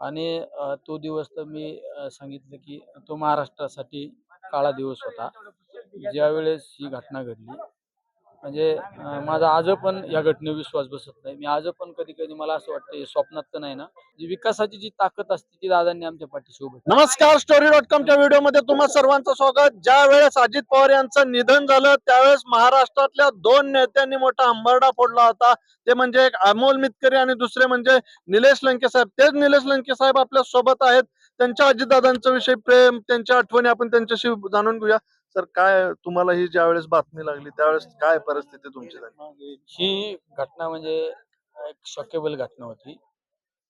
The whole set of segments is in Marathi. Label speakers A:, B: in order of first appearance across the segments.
A: आणि तो दिवस तर मी सांगितलं की तो महाराष्ट्रासाठी काळा दिवस होता. ज्यावेळेस ही घटना घडली म्हणजे माझा आज पण या घटनेवर विश्वास बसत नाही. मी आज पण कधी-कधी मला असं वाटतं हे स्वप्नात तर नाही ना, जी विकासाची जी ताकद असते ती दादांनी आमच्या पाठीशी उभी केली.
B: नमस्कार, स्टोरी.com च्या व्हिडिओमध्ये तुम्हा सर्वांचं स्वागत. ज्या वेळेस अजित पवार यांचं निधन झालं त्यावेळेस महाराष्ट्रातल्या दोन नेत्यांनी मोठा हंबरडा फोडला होता. ते म्हणजे एक अमोल मिटकरी आणि दुसरे म्हणजे निलेश लंके साहेब. तेच निलेश लंके साहेब आपल्या सोबत आहेत. त्यांच्या अजितदादांच्या विषयी प्रेम, त्यांच्या आठवणी आपण त्यांच्याशी जाणून घेऊया. सर, काय तुम्हाला ही ज्यावेळेस बातमी लागली त्यावेळेस काय परिस्थिती तुमची झाली?
A: ही घटना म्हणजे एक शॉकेबल घटना होती.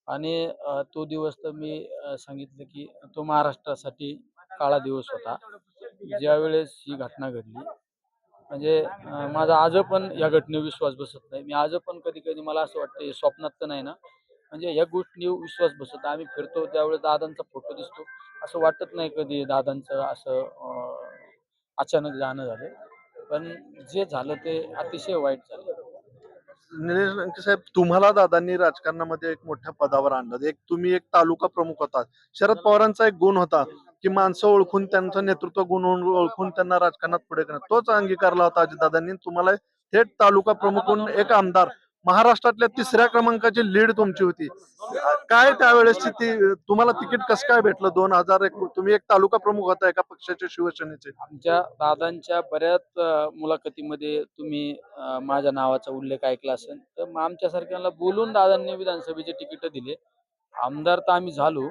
A: आणि तो दिवस तर मी सांगितलं की तो महाराष्ट्रासाठी काळा दिवस होता. ज्यावेळेस ही घटना घडली म्हणजे माझा आज पण या घटनेवर विश्वास बसत नाही. मी आज पण कधी-कधी मला असं वाटतं हे स्वप्नात तर नाही ना, म्हणजे या गोष्टीवर विश्वास बसत. आम्ही फिरतो त्यावेळेस दादांचा फोटो दिसतो. असं वाटत नाही कधी दादांचं असं अचानक जाणं झालं. पण जे झालं ते अतिशय वाईट झालं.
B: निलेश लंके साहेब, तुम्हाला दादांनी राजकारणामध्ये एक मोठ्या पदावर आणलं. तुम्ही एक तालुका प्रमुख होता. शरद पवारांचा एक गुण होता की माणसं ओळखून, त्यांचं नेतृत्व गुण ओळखून त्यांना राजकारणात पुढे करणं. तोच अंगीकारला होता अजितदादांनी. तुम्हाला थेट तालुका प्रमुख म्हणून एक आमदार, महाराष्ट्रातल्या 3ऱ्या क्रमांकाची लीड तुमची होती. काय त्यावेळेसची ती तुम्हाला तिकीट कसं काय भेटलं? 2001 तुम्ही एक तालुका प्रमुख होता एका पक्षाचे, शिवसेनेचे.
A: आमच्या दादांच्या बऱ्याच मुलाखतीमध्ये तुम्ही माझ्या नावाचा उल्लेख ऐकला असेल. तर मग आमच्यासारख्याला बोलून दादांनी विधानसभेचे तिकीट दिले. आमदार तर आम्ही झालो,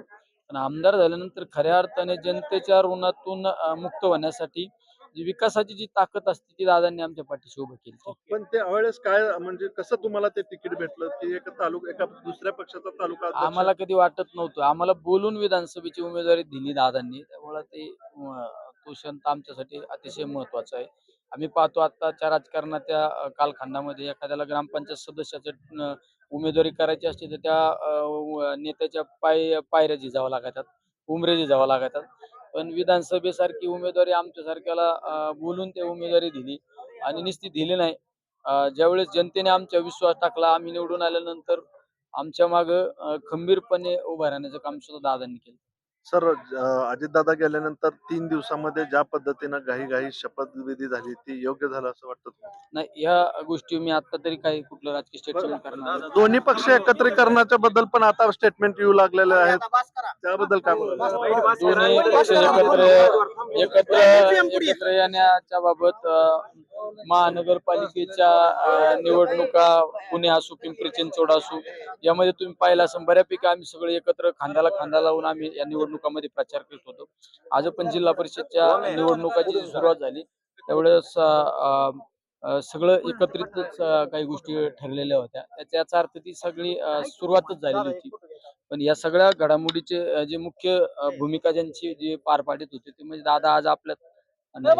A: पण आमदार झाल्यानंतर खऱ्या अर्थाने जनतेच्या ऋणातून मुक्त होण्यासाठी जी विकासाची जी ताकद असते ती दादांनी आमच्या पाठीशी उभी केली.
B: पण त्यावेळेस काय म्हणजे कसं तुम्हाला ते तिकीट भेटलं की एका दुसऱ्या पक्षाचा तालुका अध्यक्ष?
A: आम्हाला कधी वाटत नव्हतं. आम्हाला बोलून विधानसभेची उमेदवारी दिली दादांनी. त्यामुळे ते तो क्षण तर आमच्यासाठी अतिशय महत्त्वाचा आहे. आम्ही पाहतो आत्ताच्या राजकारणाच्या कालखंडामध्ये एखाद्याला ग्रामपंचायत सदस्याचं उमेदवारी करायची असते तर त्या नेत्याच्या पायऱ्या झिजाव्या लागतात, उंबऱ्या झिजाव्या लागतात. पण विधानसभेसारखी उमेदवारी आमच्यासारख्याला बोलून ते उमेदवारी दिली आणि नुसती दिली नाही. ज्यावेळेस जनतेने आमच्यावर विश्वास टाकला, आम्ही निवडून आल्यानंतर आमच्या मागं खंबीरपणे उभं राहण्याचं काम सुद्धा दादांनी केलं.
B: सर, अजितदादा गेल्यानंतर 3 दिवसामध्ये ज्या पद्धतीनं घाई शपथविधी झाली ती योग्य झालं असं वाटतं तुम्हाला?
A: नाही, ह्या गोष्टी मी आता तरी काही कुठलं राजकीय स्टेटमेंट करणार नाही.
B: दोन्ही पक्ष एकत्रीकरणाच्या बद्दल पण आता स्टेटमेंट येऊ लागलेले आहेत. त्याबद्दल काय बोलाल?
A: दोन्ही पक्ष एकत्र एकत्र येण्याच्या बाबत महानगरपालिकेच्या निवडणुका पुणे असो, पिंपरी चिंचवड असो, यामध्ये तुम्ही पाहिलं असं बऱ्यापैकी आम्ही सगळे एकत्र खांद्याला खांदा लावून आम्ही या निवडणुकामध्ये प्रचार करत होतो. आज पण जिल्हा परिषदच्या निवडणुकाची सुरुवात झाली त्यावेळेस सगळं एकत्रितच काही गोष्टी ठरलेल्या होत्या. त्याचा अर्थ ती सगळी सुरुवातच झालेली होती. पण या सगळ्या घडामोडीचे जे मुख्य भूमिका ज्यांची जी पार पाडित होती ती म्हणजे दादा आज आपल्यात नाही.